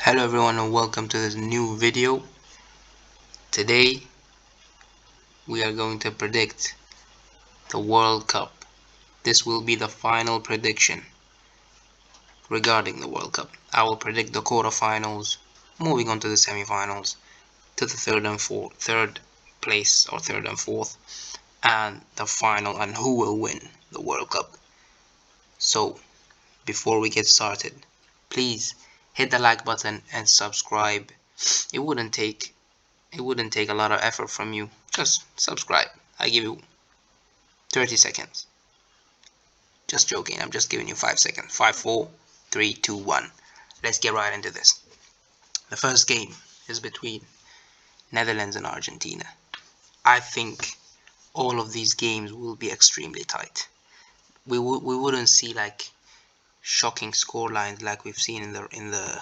Hello everyone and welcome to this new video. Today we are going to predict the World Cup. This will be the final prediction regarding the World Cup. I will predict the quarterfinals, moving on to the semifinals, to the third place or third and fourth, and the final and who will win the World Cup. So before we get started, please hit the like button and subscribe. It wouldn't take a lot of effort from you. Just subscribe. I give you 30 seconds. Just joking. I'm just giving you 5 seconds. 5, 4, 3, 2, 1. Let's get right into this. The first game is between Netherlands and Argentina. I think all of these games will be extremely tight. We wouldn't see like shocking score lines like we've seen in the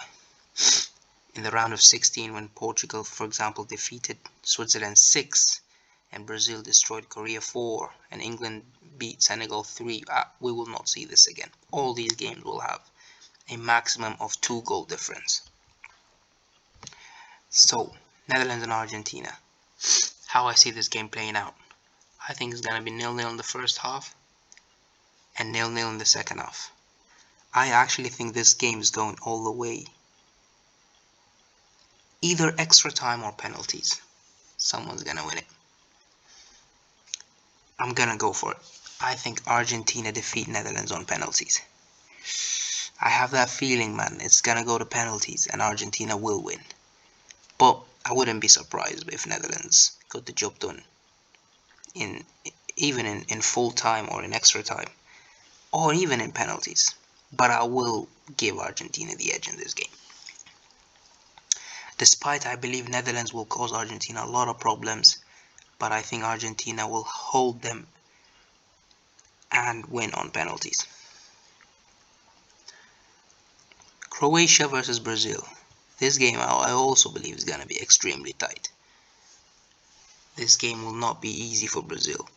round of 16 when Portugal, for example, defeated Switzerland 6 and Brazil destroyed Korea 4 and England beat Senegal 3. We will not see this again. All these games will have a maximum of 2 goal difference. So, Netherlands and Argentina. How I see this game playing out. I think it's going to be 0-0 in the first half and 0-0 in the second half. I actually think this game is going all the way. Either extra time or penalties. Someone's going to win it. I'm gonna go for it. I think Argentina defeat Netherlands on penalties. I have that feeling, man. It's gonna go to penalties and Argentina will win. But I wouldn't be surprised if Netherlands got the job done in full time or in extra time or even in penalties. But I will give Argentina the edge in this game. Despite I believe Netherlands will cause Argentina a lot of problems, but I think Argentina will hold them and win on penalties. Croatia versus Brazil. This game I also believe is going to be extremely tight. This game will not be easy for Brazil.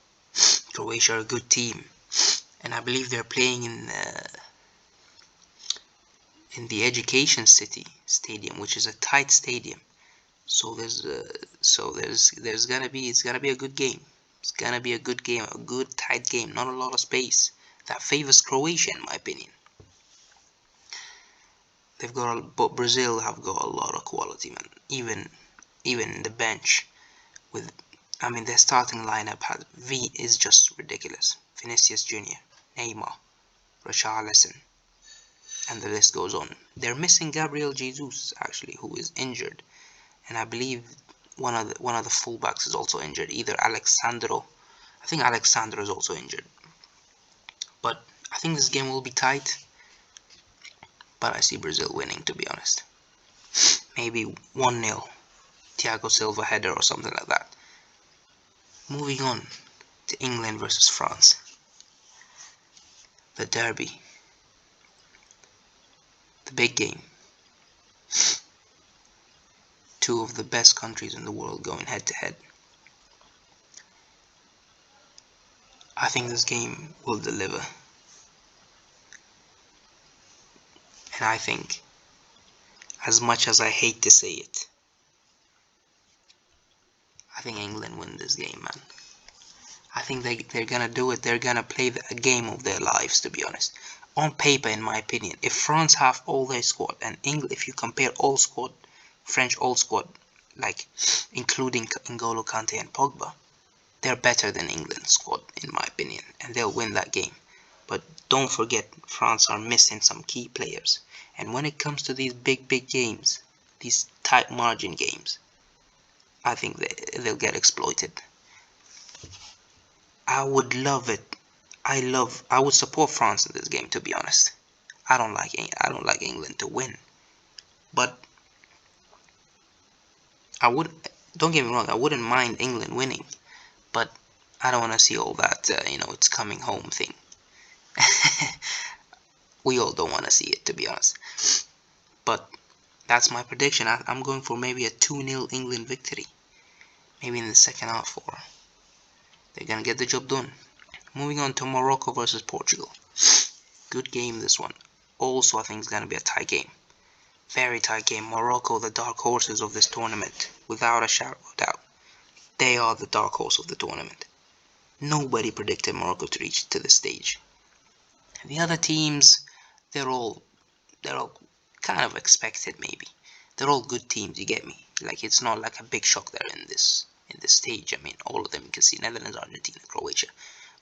Croatia are a good team, and I believe they're playing in the Education City Stadium, which is a tight stadium. So it's gonna be a good game. It's gonna be a good game, a good tight game, not a lot of space. That favors Croatia in my opinion. But Brazil have got a lot of quality, man. Even in the bench, their starting lineup is just ridiculous. Vinicius Jr., Neymar, Richarlison, and the list goes on. They're missing Gabriel Jesus actually, who is injured, and I believe one of the fullbacks is also injured. Either Alexandro, I think Alexandro is also injured. But I think this game will be tight. But I see Brazil winning, to be honest. Maybe 1-0, Thiago Silva header or something like that. Moving on to England versus France. The derby. The big game. Two of the best countries in the world going head to head. I think this game will deliver. And I think, as much as I hate to say it, I think England win this game, man. I think they're gonna do it. They're gonna play a game of their lives, to be honest. On paper, in my opinion, if France have all their squad, and England, if you compare all squad, French all squad, like including N'Golo Kante and Pogba, they're better than England's squad, in my opinion, and they'll win that game. But don't forget, France are missing some key players. And when it comes to these big games, these tight margin games, I think they'll get exploited. I would love it. I would support France in this game, to be honest. I don't like England to win, but don't get me wrong, I wouldn't mind England winning, but I don't want to see all that it's coming home thing. We all don't want to see it, to be honest. But that's my prediction. I'm going for maybe a 2-0 England victory. Maybe in the second half, or they're gonna get the job done. Moving on to Morocco versus Portugal. Good game, this one. Also, I think it's gonna be a tie game. Very tight game. Morocco, the dark horses of this tournament, without a shadow of doubt. They are the dark horse of the tournament. Nobody predicted Morocco to reach to this stage. The other teams, they're all kind of expected maybe. They're all good teams, you get me? Like, it's not like a big shock they're in this stage. I mean, all of them, you can see Netherlands, Argentina, Croatia,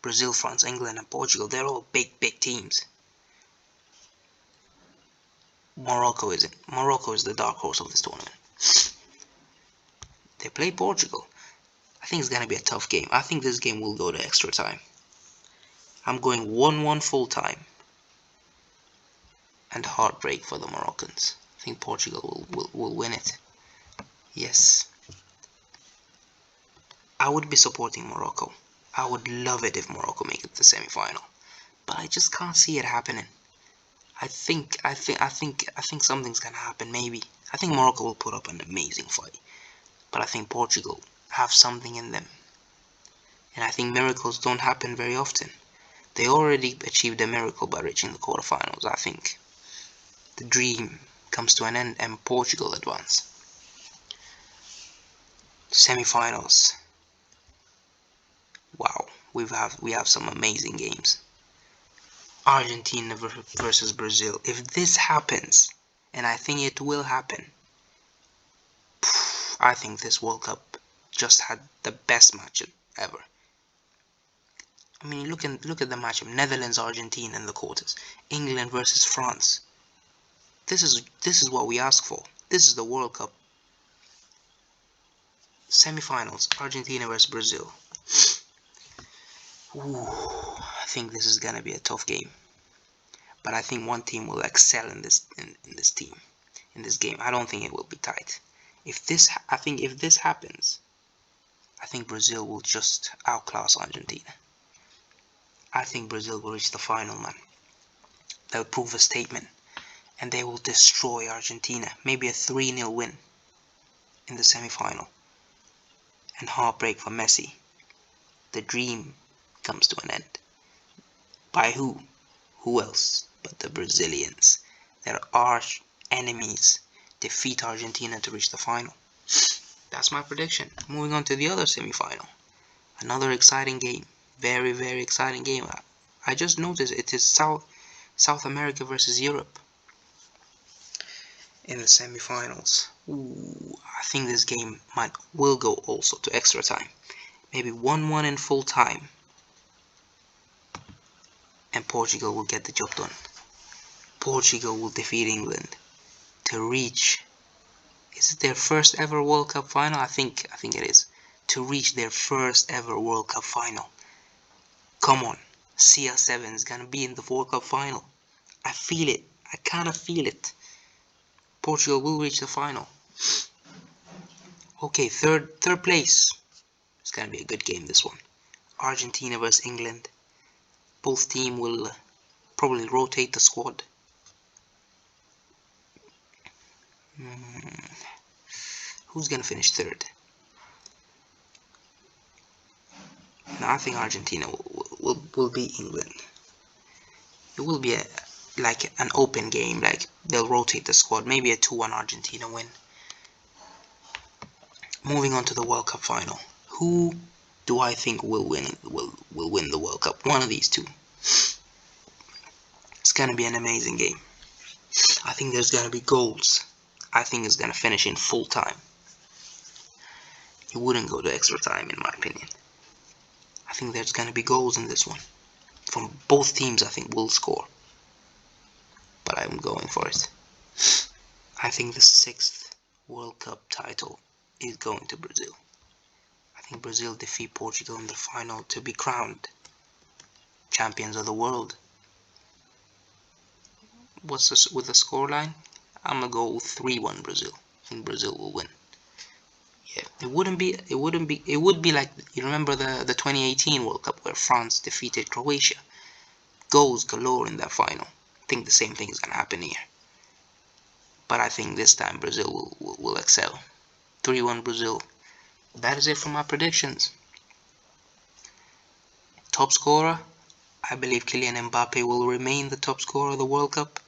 Brazil, France, England, and Portugal. They're all big teams. Morocco isn't. Morocco is the dark horse of this tournament. They play Portugal. I think it's gonna be a tough game. I think this game will go to extra time. I'm going 1-1 full time. And heartbreak for the Moroccans. I think Portugal will win it. Yes. I would be supporting Morocco. I would love it if Morocco make it to the semi-final. But I just can't see it happening. I think something's gonna happen, maybe. I think Morocco will put up an amazing fight. But I think Portugal have something in them. And I think miracles don't happen very often. They already achieved a miracle by reaching the quarterfinals. I think the dream comes to an end and Portugal advance. Semi-finals. Wow, we have some amazing games. Argentina versus Brazil. If this happens, and I think it will happen, I think this World Cup just had the best match ever. I mean, look at the matchup: Netherlands, Argentina in the quarters, England versus France. This is what we ask for. This is the World Cup. Semi-finals: Argentina versus Brazil. Ooh, I think this is gonna be a tough game. But I think one team will excel in this game. I don't think it will be tight. I think if this happens, I think Brazil will just outclass Argentina. I think Brazil will reach the final, man. They'll prove a statement, and they will destroy Argentina. Maybe a 3-0 win in the semi-final. And heartbreak for Messi. The dream comes to an end. By who? Who else but the Brazilians? Their arch enemies defeat Argentina to reach the final. That's my prediction. Moving on to the other semi-final. Another exciting game. Very, very exciting game. I just noticed it is South America versus Europe in the semi-finals. Ooh, I think this game will go also to extra time. Maybe 1-1 in full time. And Portugal will get the job done. Portugal will defeat England to reach. Is it their first ever World Cup final? I think it is. To reach their first ever World Cup final. Come on, CR7 is gonna be in the World Cup final. I feel it. I kind of feel it. Portugal will reach the final. Okay, third place. It's gonna be a good game, this one. Argentina versus England. Both teams will probably rotate the squad. Who's gonna finish third? No, I think Argentina will beat England. It will be like an open game. Like, they'll rotate the squad. Maybe a 2-1 Argentina win. Moving on to the World Cup final. Who do I think will win the World Cup? One of these two. It's gonna be an amazing game. I think there's gonna be goals. I think it's gonna finish in full time. It wouldn't go to extra time, in my opinion. I think there's gonna be goals in this one. From both teams, I think will score. But I'm going for it. I think the 6th World Cup title is going to Brazil. I think Brazil defeat Portugal in the final to be crowned champions of the world. What's this with the scoreline? I'm gonna go 3-1 Brazil. I think Brazil will win. Yeah, it would be like, you remember the 2018 World Cup where France defeated Croatia. Goals galore in that final. I think the same thing is gonna happen here. But I think this time Brazil will excel. 3-1 Brazil. That is it for my predictions. Top scorer, I believe Kylian Mbappe will remain the top scorer of the World Cup.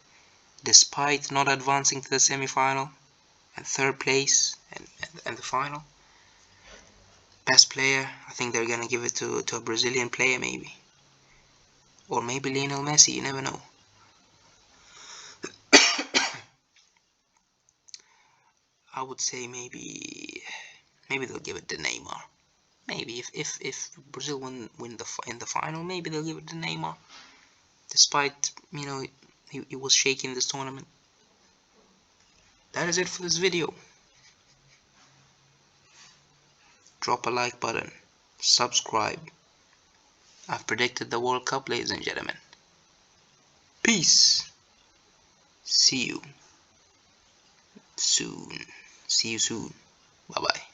despite not advancing to the semi-final and third place and the final. Best player, I think they're gonna give it to a Brazilian player maybe. Or maybe Lionel Messi, you never know. I would say maybe they'll give it to Neymar. Maybe if Brazil win in the final, maybe they'll give it to Neymar. Despite, you know, he was shaking this tournament. That is it for this video. Drop a like button, subscribe. I've predicted the World Cup, ladies and gentlemen. Peace. See you soon. Bye bye.